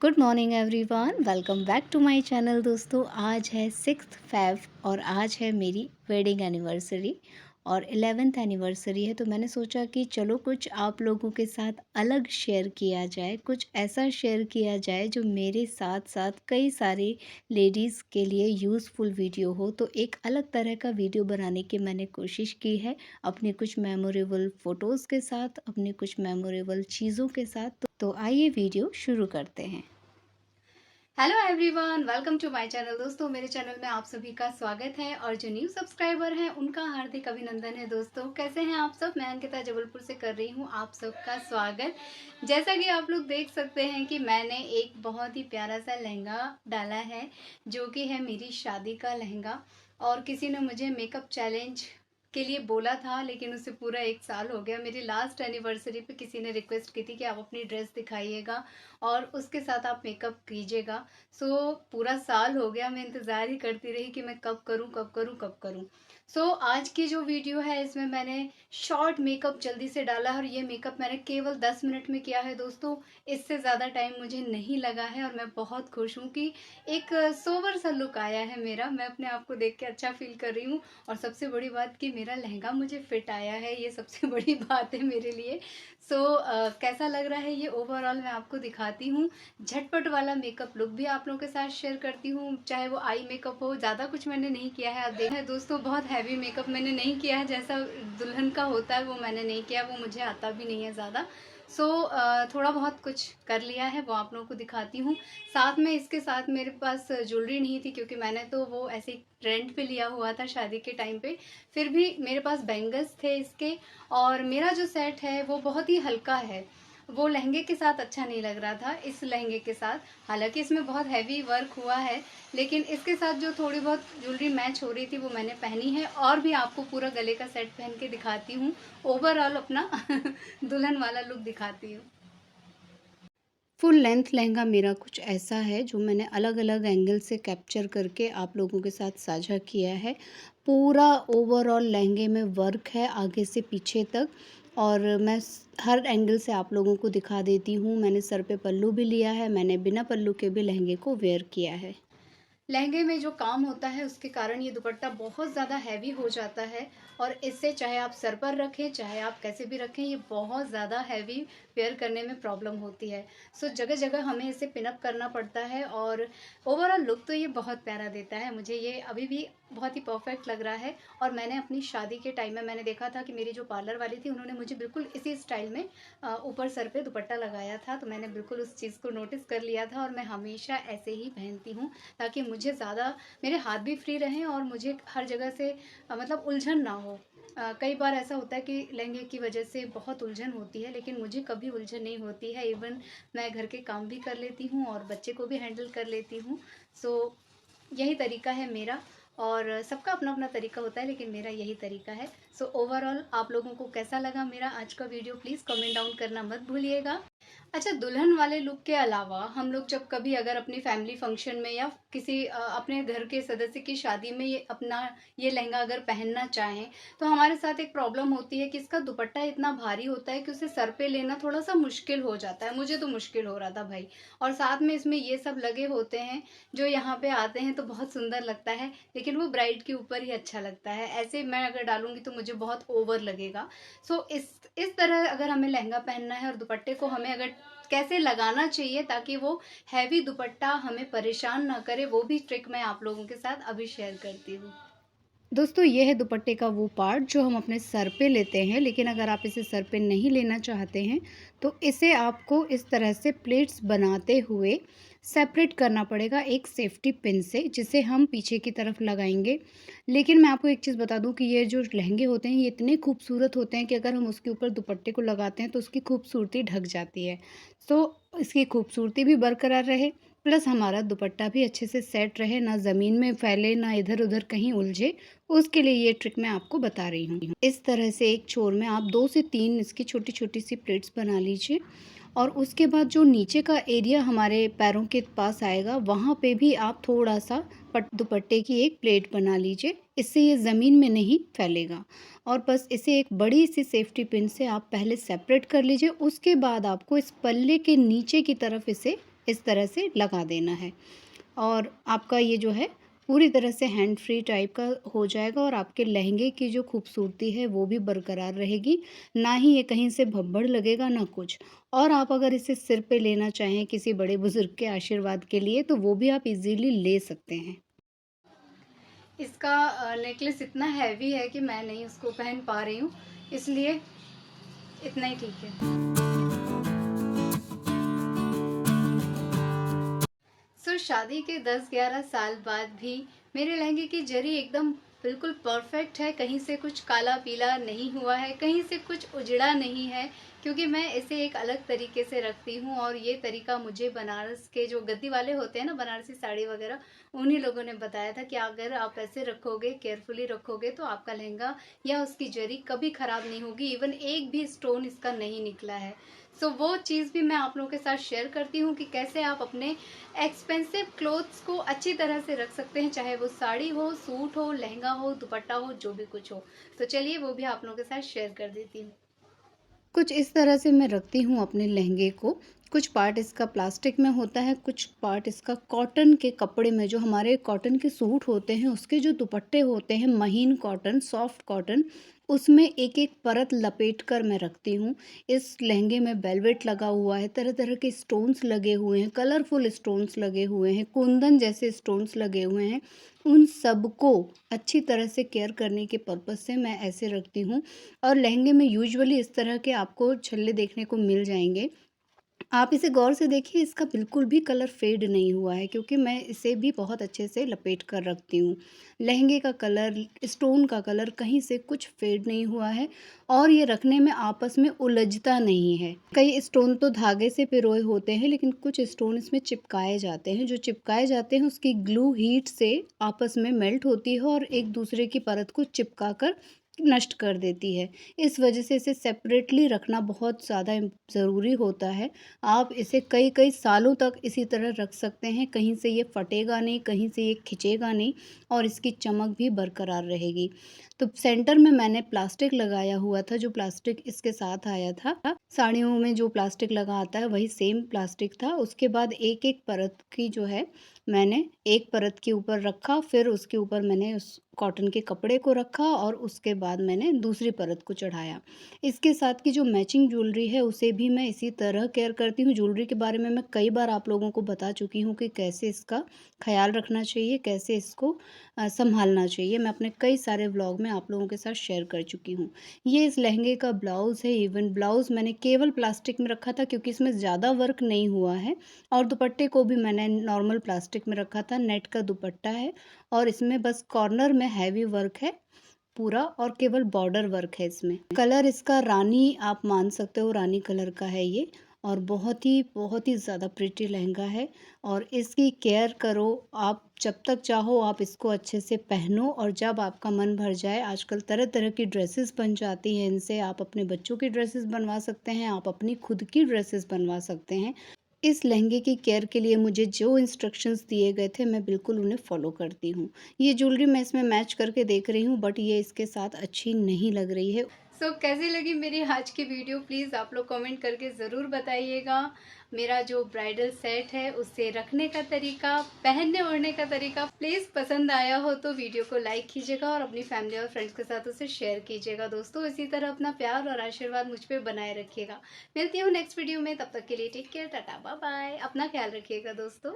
Good morning everyone, welcome back to my channel. दोस्तों, आज है 6 फ़ेब और आज है मेरी वेडिंग एनिवर्सरी और 11th एनिवर्सरी है। तो मैंने सोचा कि चलो कुछ आप लोगों के साथ अलग शेयर किया जाए, कुछ ऐसा शेयर किया जाए जो मेरे साथ साथ कई सारे लेडीज़ के लिए यूज़फुल वीडियो हो। तो एक अलग तरह का वीडियो बनाने की मैंने कोशिश की है अपने कुछ मेमोरेबल फ़ोटोज़ के साथ, अपने कुछ मेमोरेबल चीज़ों के साथ। तो आइए वीडियो शुरू करते हैं। Hello everyone, welcome to my channel. दोस्तों, मेरे चैनल में आप सभी का स्वागत है और जो न्यू सब्सक्राइबर हैं उनका हार्दिक अभिनंदन है। दोस्तों, कैसे हैं आप सब? मैं अंकिता जबलपुर से कर रही हूं आप सबका स्वागत। जैसा कि आप लोग देख सकते हैं कि मैंने एक बहुत ही प्यारा सा लहंगा डाला है जो कि है मेरी शादी का लहंगा। और किसी ने मुझे मेकअप चैलेंज के लिए बोला था, लेकिन उसे पूरा 1 साल हो गया। मेरी लास्ट एनिवर्सरी पे किसी ने रिक्वेस्ट की थी कि आप अपनी ड्रेस दिखाइएगा और उसके साथ आप मेकअप कीजिएगा। पूरा साल हो गया, मैं इंतज़ार ही करती रही कि मैं कब करूं कब करूं कब करूं। आज की जो वीडियो है इसमें मैंने शॉर्ट मेकअप जल्दी से डाला है और ये मेकअप मैंने केवल 10 मिनट में किया है। दोस्तों, इससे ज़्यादा टाइम मुझे नहीं लगा है और मैं बहुत खुश हूँ कि एक सोबर सा लुक आया है मेरा। मैं अपने आप को देख के अच्छा फील कर रही हूँ और सबसे बड़ी बात कि मेरा लहंगा मुझे फिट आया है, ये सबसे बड़ी बात है मेरे लिए। कैसा लग रहा है ये ओवरऑल मैं आपको दिखाती हूँ। झटपट वाला मेकअप लुक भी आप लोगों के साथ शेयर करती हूँ, चाहे वो आई मेकअप हो। ज़्यादा कुछ मैंने नहीं किया है, आप देख रहे हैं दोस्तों, बहुत हैवी मेकअप मैंने नहीं किया है। जैसा दुल्हन का होता है वो मैंने नहीं किया, वो मुझे आता भी नहीं है ज़्यादा। थोड़ा बहुत कुछ कर लिया है, वो आप लोगों को दिखाती हूँ। साथ में इसके साथ मेरे पास ज्वेलरी नहीं थी क्योंकि मैंने तो वो ऐसे रेंट पे लिया हुआ था शादी के टाइम पे। फिर भी मेरे पास बैंगल्स थे इसके। और मेरा जो सेट है वो बहुत ही हल्का है, वो लहंगे के साथ अच्छा नहीं लग रहा था इस लहंगे के साथ। हालांकि इसमें बहुत हैवी वर्क हुआ है, लेकिन इसके साथ जो थोड़ी बहुत ज्वेलरी मैच हो रही थी वो मैंने पहनी है। और भी आपको पूरा गले का सेट पहन के दिखाती हूँ, ओवरऑल अपना दुल्हन वाला लुक दिखाती हूँ। फुल लेंथ लहंगा मेरा कुछ ऐसा है जो मैंने अलग अलग एंगल से कैप्चर करके आप लोगों के साथ साझा किया है। पूरा ओवरऑल लहंगे में वर्क है आगे से पीछे तक और मैं हर एंगल से आप लोगों को दिखा देती हूँ। मैंने सर पे पल्लू भी लिया है, मैंने बिना पल्लू के भी लहंगे को वेयर किया है। लहंगे में जो काम होता है उसके कारण ये दुपट्टा बहुत ज़्यादा हैवी हो जाता है और इससे चाहे आप सर पर रखें चाहे आप कैसे भी रखें, ये बहुत ज़्यादा हैवी वेयर करने में प्रॉब्लम होती है। जगह जगह हमें इसे पिनअप करना पड़ता है और ओवरऑल लुक तो ये बहुत प्यारा देता है। मुझे ये अभी भी बहुत ही परफेक्ट लग रहा है। और मैंने अपनी शादी के टाइम में मैंने देखा था कि मेरी जो पार्लर वाली थी उन्होंने मुझे बिल्कुल इसी स्टाइल में ऊपर सर पे दुपट्टा लगाया था, तो मैंने बिल्कुल उस चीज़ को नोटिस कर लिया था और मैं हमेशा ऐसे ही पहनती हूँ ताकि मुझे ज़्यादा मेरे हाथ भी फ्री रहें और मुझे हर जगह से मतलब उलझन ना हो। कई बार ऐसा होता है कि लहंगे की वजह से बहुत उलझन होती है, लेकिन मुझे कभी उलझन नहीं होती है। इवन मैं घर के काम भी कर लेती हूँ और बच्चे को भी हैंडल कर लेती हूँ। सो यही तरीका है मेरा और सबका अपना अपना तरीका होता है, लेकिन मेरा यही तरीका है। ओवरऑल आप लोगों को कैसा लगा मेरा आज का वीडियो, प्लीज़ कमेंट डाउन करना मत भूलिएगा। अच्छा, दुल्हन वाले लुक के अलावा हम लोग जब कभी अगर अपनी फैमिली फंक्शन में या किसी अपने घर के सदस्य की शादी में ये लहंगा अगर पहनना चाहें, तो हमारे साथ एक प्रॉब्लम होती है कि इसका दुपट्टा इतना भारी होता है कि उसे सर पे लेना थोड़ा सा मुश्किल हो जाता है। मुझे तो मुश्किल हो रहा था भाई। और साथ में इसमें ये सब लगे होते हैं जो यहाँ पे आते हैं तो बहुत सुंदर लगता है, लेकिन वो ब्राइड के ऊपर ही अच्छा लगता है। ऐसे मैं अगर डालूंगी तो मुझे बहुत ओवर लगेगा। इस तरह अगर हमें लहंगा पहनना है और दुपट्टे को हमें अगर कैसे लगाना चाहिए ताकि वो हैवी दुपट्टा हमें परेशान ना करे, वो भी ट्रिक मैं आप लोगों के साथ अभी शेयर करती हूँ। दोस्तों, ये है दुपट्टे का वो पार्ट जो हम अपने सर पे लेते हैं, लेकिन अगर आप इसे सर पे नहीं लेना चाहते हैं तो इसे आपको इस तरह से प्लेट्स बनाते हुए सेपरेट करना पड़ेगा एक सेफ्टी पिन से, जिसे हम पीछे की तरफ लगाएंगे। लेकिन मैं आपको एक चीज़ बता दूं कि ये जो लहंगे होते हैं ये इतने खूबसूरत होते हैं कि अगर हम उसके ऊपर दुपट्टे को लगाते हैं तो उसकी खूबसूरती ढक जाती है। सो इसकी खूबसूरती भी बरकरार रहे, प्लस हमारा दुपट्टा भी अच्छे से सेट रहे, ना ज़मीन में फैले ना इधर उधर कहीं उलझे। उसके लिए ये ट्रिक मैं आपको बता रही हूँ। इस तरह से एक छोर में आप 2 से 3 इसकी छोटी छोटी सी प्लेट्स बना लीजिए और उसके बाद जो नीचे का एरिया हमारे पैरों के पास आएगा वहाँ पे भी आप थोड़ा सा दुपट्टे की एक प्लेट बना लीजिए। इससे ये ज़मीन में नहीं फैलेगा और बस इसे एक बड़ी सी सेफ्टी पिन से आप पहले सेपरेट कर लीजिए। उसके बाद आपको इस पल्ले के नीचे की तरफ इसे इस तरह से लगा देना है और आपका ये जो है पूरी तरह से हैंड फ्री टाइप का हो जाएगा और आपके लहंगे की जो खूबसूरती है वो भी बरकरार रहेगी। ना ही ये कहीं से भब्बड़ लगेगा ना कुछ। और आप अगर इसे सिर पे लेना चाहें किसी बड़े बुज़ुर्ग के आशीर्वाद के लिए तो वो भी आप इज़ीली ले सकते हैं। इसका नेकलेस इतना हैवी है कि मैं नहीं उसको पहन पा रही हूँ, इसलिए इतना ही ठीक है। शादी के 10-11 साल बाद भी मेरे लहंगे की जरी एकदम बिल्कुल परफेक्ट है, कहीं से कुछ काला पीला नहीं हुआ है, कहीं से कुछ उजड़ा नहीं है, क्योंकि मैं इसे एक अलग तरीके से रखती हूँ और ये तरीका मुझे बनारस के जो गद्दी वाले होते हैं ना, बनारसी साड़ी वगैरह, उन्हीं लोगों ने बताया था कि अगर आप ऐसे रखोगे, केयरफुली रखोगे तो आपका लहंगा या उसकी जरी कभी खराब नहीं होगी। इवन एक भी स्टोन इसका नहीं निकला है। वो चीज़ भी मैं आप लोगों के साथ शेयर करती हूँ कि कैसे आप अपने एक्सपेंसिव क्लोथ्स को अच्छी तरह से रख सकते हैं, चाहे वो साड़ी हो, सूट हो, लहंगा हो, दुपट्टा हो, जो भी कुछ हो। तो चलिए वो भी आप लोगों के साथ शेयर कर देती हूँ। कुछ इस तरह से मैं रखती हूँ अपने लहंगे को। कुछ पार्ट इसका प्लास्टिक में होता है, कुछ पार्ट इसका कॉटन के कपड़े में, जो हमारे कॉटन के सूट होते हैं उसके जो दुपट्टे होते हैं, महीन कॉटन, सॉफ्ट कॉटन, उसमें एक-एक परत लपेट कर मैं रखती हूँ। इस लहंगे में वेलवेट लगा हुआ है, तरह-तरह के स्टोन्स लगे हुए हैं, कलरफुल स्टोन्स लगे हुए हैं, कुंदन जैसे स्टोन्स लगे हुए हैं। उन सबको अच्छी तरह से केयर करने के पर्पज़ से मैं ऐसे रखती हूँ और लहंगे में यूजुअली इस तरह के आपको छल्ले देखने को मिल जाएँगे। आप इसे गौर से देखिए, इसका बिल्कुल भी कलर फ़ेड नहीं हुआ है क्योंकि मैं इसे भी बहुत अच्छे से लपेट कर रखती हूँ। लहंगे का कलर, स्टोन का कलर कहीं से कुछ फ़ेड नहीं हुआ है और ये रखने में आपस में उलझता नहीं है। कई स्टोन तो धागे से पिरोए होते हैं लेकिन कुछ स्टोन इसमें चिपकाए जाते हैं। जो चिपकाए जाते हैं उसकी ग्लू हीट से आपस में मेल्ट होती है और एक दूसरे की परत को चिपका कर नष्ट कर देती है। इस वजह से इसे सेपरेटली रखना बहुत ज़्यादा ज़रूरी होता है। आप इसे कई-कई सालों तक इसी तरह रख सकते हैं, कहीं से ये फटेगा नहीं, कहीं से ये खिंचेगा नहीं और इसकी चमक भी बरकरार रहेगी। तो सेंटर में मैंने प्लास्टिक लगाया हुआ था, जो प्लास्टिक इसके साथ आया था। साड़ियों में जो प्लास्टिक लगा आता है वही सेम प्लास्टिक था। उसके बाद एक-एक परत की जो है मैंने एक परत के ऊपर रखा, फिर उसके ऊपर मैंने उस कॉटन के कपड़े को रखा और उसके बाद मैंने दूसरी परत को चढ़ाया। इसके साथ की जो मैचिंग ज्वेलरी है उसे भी मैं इसी तरह केयर करती हूँ। ज्वेलरी के बारे में मैं कई बार आप लोगों को बता चुकी हूँ कि कैसे इसका ख़्याल रखना चाहिए, कैसे इसको सँभालना चाहिए। मैं अपने कई सारे व्लॉग में आप लोगों के साथ शेयर कर चुकी हूँ। ये इस लहंगे का ब्लाउज़ है। इवन ब्लाउज़ मैंने केवल प्लास्टिक में रखा था क्योंकि इसमें ज़्यादा वर्क नहीं हुआ है और दुपट्टे को भी मैंने नॉर्मल प्लास्टिक में रखा था। नेट का दुपट्टा है और इसमें बस कॉर्नर में हैवी वर्क है पूरा और केवल बॉर्डर वर्क है इसमें। कलर इसका रानी आप मान सकते हो, रानी कलर का है ये और बहुत ही ज़्यादा प्रिटी लहंगा है और इसकी केयर करो आप, जब तक चाहो आप इसको अच्छे से पहनो और जब आपका मन भर जाए, आजकल तरह-तरह की ड्रेसेस बन जाती हैं इनसे। आप अपने बच्चों की ड्रेसेस बनवा सकते हैं, आप अपनी खुद की ड्रेसेस बनवा सकते हैं। इस लहंगे की केयर के लिए मुझे जो इंस्ट्रक्शंस दिए गए थे मैं बिल्कुल उन्हें फ़ॉलो करती हूँ। ये ज्वेलरी मैं इसमें मैच करके देख रही हूँ बट ये इसके साथ अच्छी नहीं लग रही है। कैसी लगी मेरी आज की वीडियो प्लीज़ आप लोग कमेंट करके ज़रूर बताइएगा। मेरा जो ब्राइडल सेट है उसे रखने का तरीका, पहनने ओढ़ने का तरीका प्लीज़ पसंद आया हो तो वीडियो को लाइक कीजिएगा और अपनी फैमिली और फ्रेंड्स के साथ उसे शेयर कीजिएगा। दोस्तों इसी तरह अपना प्यार और आशीर्वाद मुझ पे बनाए रखिएगा। मिलती हूँ नेक्स्ट वीडियो में, तब तक के लिए take care, tata bye bye. अपना ख्याल रखिएगा दोस्तों।